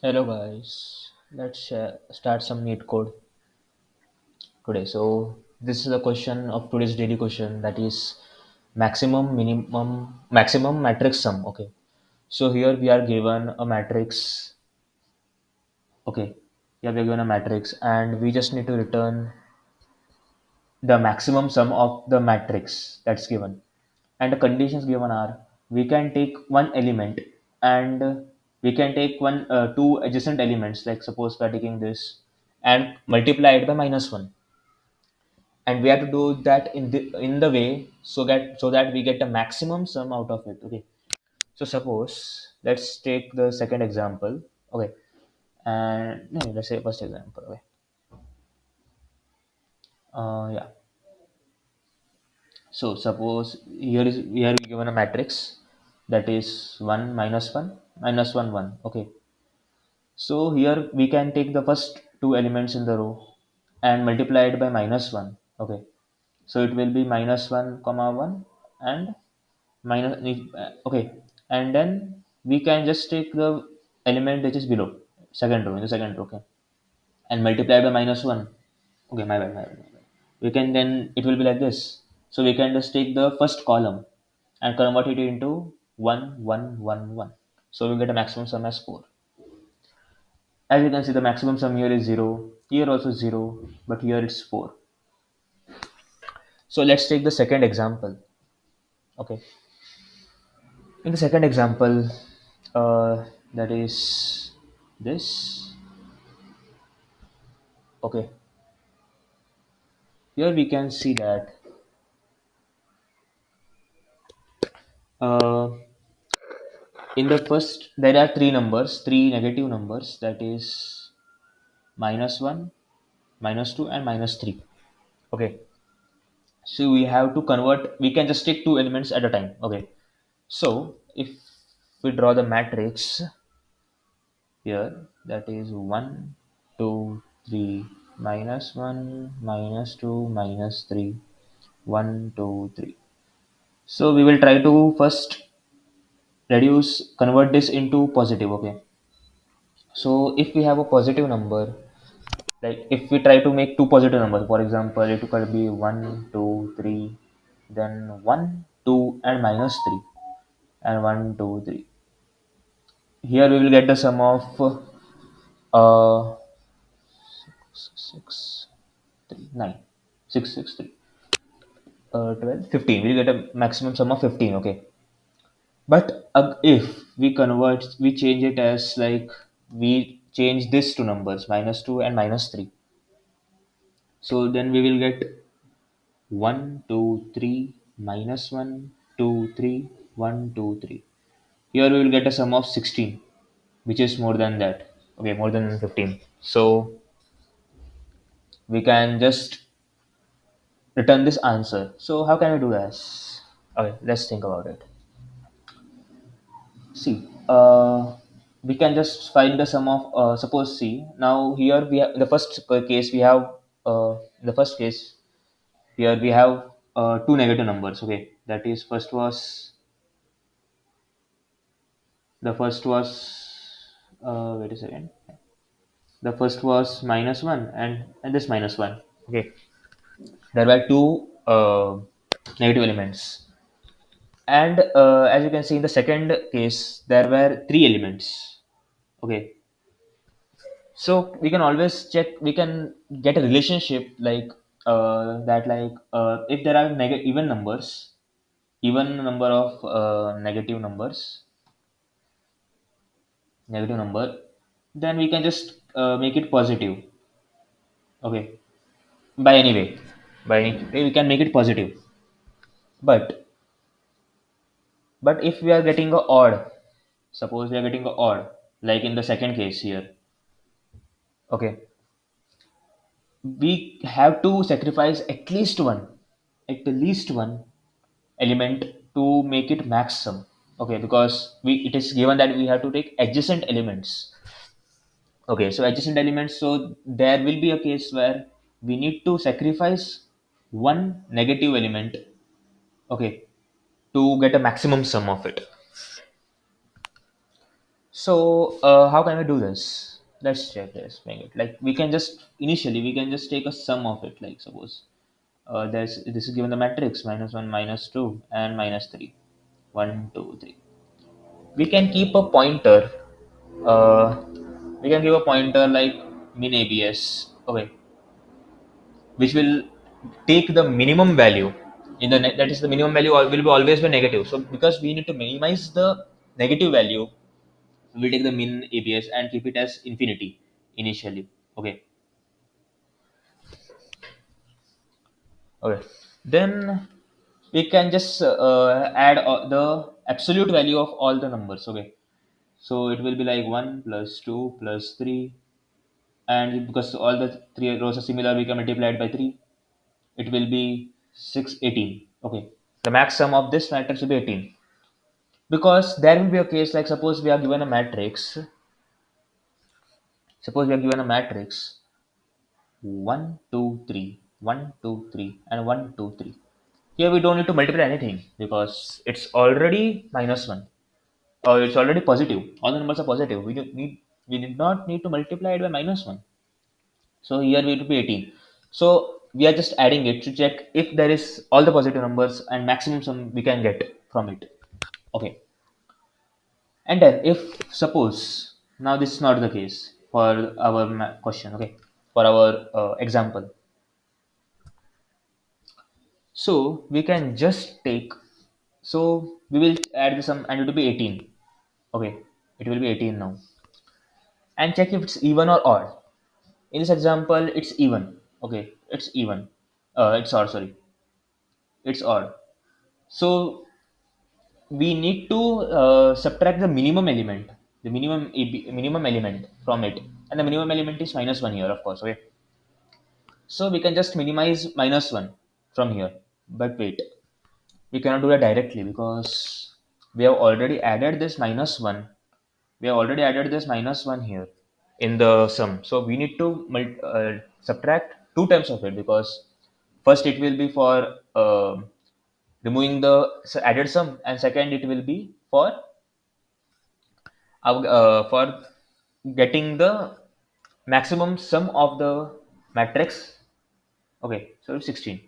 Hello guys, let's start some neat code today. So this is a question of today's daily question, that is maximum matrix sum. Okay. So here we are given a matrix. Okay. Here we are given a matrix and we just need to return the maximum sum of the matrix that's given. And the conditions given are, we can take one element and we can take two adjacent elements, like suppose we are taking this and multiply it by -1, and we have to do that in the way so that we get the maximum sum out of it. Okay, so suppose let's take the second example. Okay, and no, let's say first example. Okay, yeah. So suppose here we given a matrix that is 1 minus 1 minus 1 1. Okay, so here we can take the first two elements in the row and multiply it by -1. Okay, so it will be -1 comma 1 and minus. Okay, and then we can just take the element which is below, second row, in the second row. Okay, and multiply by -1. Okay, my bad. We can, then it will be like this. So we can just take the first column and convert it into 1 1 1 1. So we get a maximum sum as 4. As you can see, the maximum sum here is 0, here also 0, but here it's 4. So let's take the second example. Okay, in the second example, that is this. Okay, here we can see that uh, in the first there are three negative numbers, that is -1, -2, and -3. Okay, so we have to convert. We can just take two elements at a time. Okay, so if we draw the matrix here, that is 1 2 3 -1 -2 -3 1 2 3. So we will try to first convert this into positive. Okay, so if we have a positive number, like if we try to make two positive numbers, for example it could be 1 2 3, then 1 2 and -3, and 1 2 3. Here we will get the sum of uh 6 3 9 6 6 3 12 15. We'll get a maximum sum of 15. Okay, but if we change it as, like, we change this to numbers -2 and -3, so then we will get 1 2 3 -1 2 3 1 2 3. Here we will get a sum of 16, which is more than that. Okay, more than 15. So we can just return this answer. So how can we do this? Okay, let's think about it. See, we can just find the sum of, suppose, see, now here we have, in the first case we have, in the first case here we have two negative numbers. Okay, that is, wait a second. The first was -1 and this -1. Okay, there were two negative elements, and as you can see in the second case there were three elements. Okay, so we can always check, we can get a relationship, like, that, like, if there are even number of negative number, then we can just make it positive. Okay, by any way, by any way we can make it positive. But but if we are getting a odd, suppose we are getting a odd, like in the second case here. Okay, we have to sacrifice at least one element to make it max sum. Okay, because it is given that we have to take adjacent elements. Okay, so adjacent elements, so there will be a case where we need to sacrifice one negative element. Okay, to get a maximum sum of it. So how can we do this? Let's check this. Make it like we can just initially we can just take a sum of it. Like suppose there's this is given the matrix minus 1 minus 2 and minus 3, 1 2 3. We can keep a pointer. uh, we can give a pointer like min abs, okay, which will take the minimum value in the that is the minimum value will be always be negative. So because we need to minimize the negative value, we'll take the min abs and keep it as infinity initially. Okay. Okay, then we can just add the absolute value of all the numbers. Okay, so it will be like 1 plus 2 plus 3, and because all the three rows are similar, we can multiply it by 3. It will be 6 18. Okay, the max sum of this matrix will be 18, because there will be a case like suppose we are given a matrix. Suppose we are given a matrix 1 2 3 1 2 3 and 1 2 3. Here we don't need to multiply anything because it's already minus 1, or it's already positive. All the numbers are positive. We did not need to multiply it by minus 1. So here we will be 18. So we are just adding it to check if there is all the positive numbers and maximum sum we can get from it. Okay. And then if suppose now this is not the case for our question, okay, for our example. So we can just take, so we will add the sum and it will be 18. Okay, it will be 18 now. And check if it's even or odd. In this example, it's even. Okay, it's even. It's odd, sorry. It's odd. So we need to subtract the minimum element, the minimum element from it. And the minimum element is minus 1 here, of course. Okay. So we can just minimize minus 1 from here. But wait, we cannot do that directly because we have already added this minus 1. We have already added this minus 1 here in the sum. So we need to subtract two times of it, because first it will be for removing the added sum, and second it will be for getting the maximum sum of the matrix. Okay, so it's 16.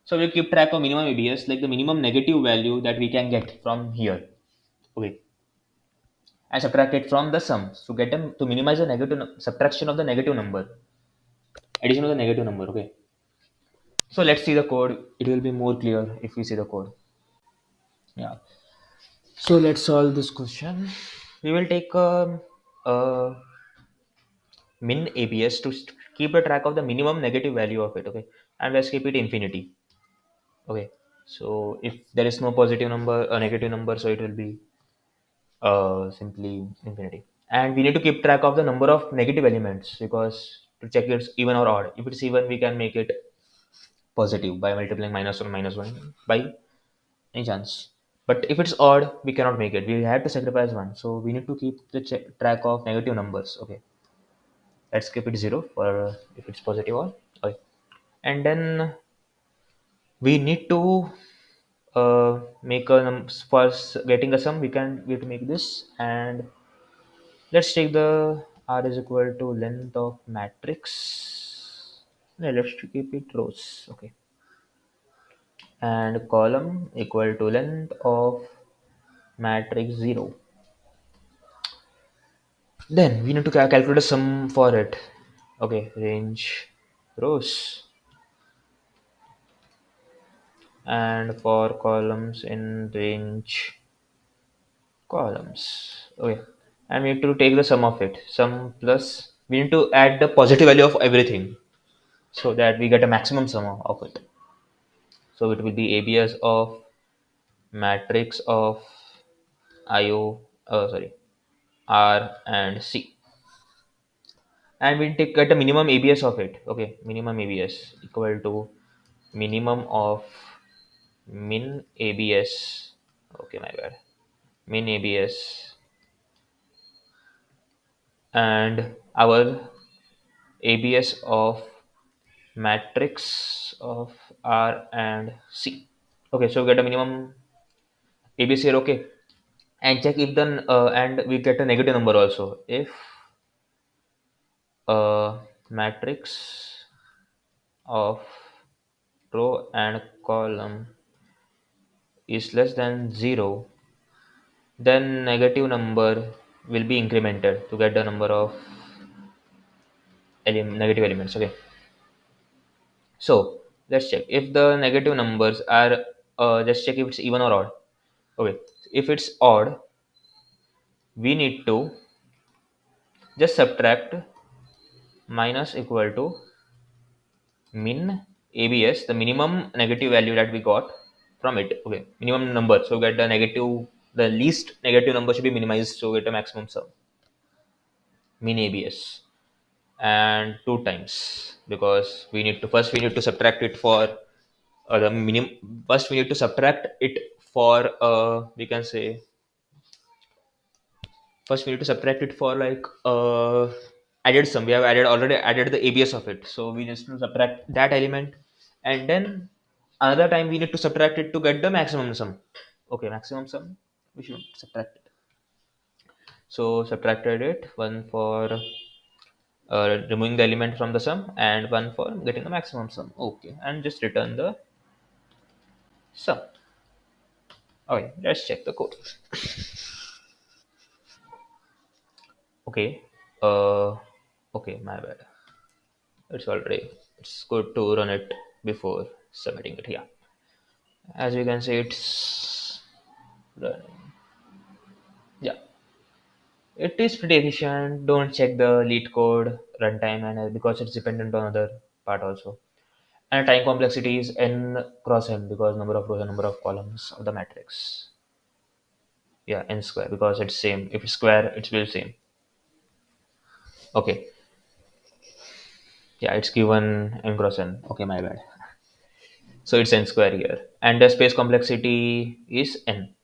So we keep track of minimum abs, like the minimum negative value that we can get from here. Okay, and subtract it from the sum to get them to minimize the negative subtraction of the negative number, addition of the negative number. Okay, so let's see the code. It will be more clear if we see the code. Yeah, so let's solve this question. We will take a min abs to keep a track of the minimum negative value of it. Okay, and let's keep it infinity. Okay, so if there is no positive number or negative number, so it will be simply infinity. And we need to keep track of the number of negative elements, because to check it's even or odd. If it's even, we can make it positive by multiplying minus 1 by any chance. But if it's odd, we cannot make it. We have to sacrifice one. So we need to keep the track of negative numbers. Okay, let's keep it 0 for if it's positive or okay. And then we need to make a for getting a sum. We have to make this, and let's take the r is equal to length of matrix. No, let's keep it rows. Okay, and column equal to length of matrix 0. Then we need to calculate a sum for it. Okay, range rows, and for columns in range columns. Okay, and we need to take the sum of it. Sum plus we need to add the positive value of everything so that we get a maximum sum of it. So it will be ABS of matrix of IO, sorry, R and C, and we take get a minimum ABS of it. Okay, minimum ABS equal to minimum of min ABS. Okay, my bad. Min ABS and our ABS of matrix of R and C. Okay, so we get a minimum ABS here. Okay, and check if the and we get a negative number also if a matrix of row and column is less than 0, then negative number will be incremented to get the number of negative elements. Okay, so let's check if the negative numbers are let's check if it's even or odd. Okay, if it's odd, we need to just subtract minus equal to min abs, the minimum negative value that we got from it. Okay, minimum number, so get the negative, the least negative number should be minimized, so get a maximum sum, min abs, and 2 times, because we need to subtract it for the minimum. First we need to subtract it for we can say first we need to subtract it for like added sum. We have already added the abs of it, so we need to subtract that element, and then another time we need to subtract it to get the maximum sum. Okay, maximum sum, we should subtract it. So subtracted it, one for removing the element from the sum and one for getting the maximum sum. Okay, and just return the sum. Okay, let's check the code. Okay, uh, okay, my bad. It's good to run it before submitting it. Yeah, as you can see, it's running. Yeah, it is pretty efficient. Don't check the lead code runtime, and because it's dependent on other part also. And time complexity is n cross n because number of rows and number of columns of the matrix. Yeah, n square because it's same. If it's square, it's will same. Okay. Yeah, it's given n cross n. Okay, my bad. So it's n square here, and the space complexity is n.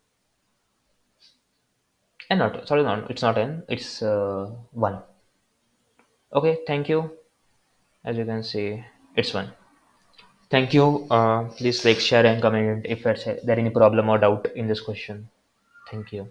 And not sorry, not it's not n. It's 1. Okay, thank you. As you can see, it's 1. Thank you. Please like, share, and comment if there's there any problem or doubt in this question. Thank you.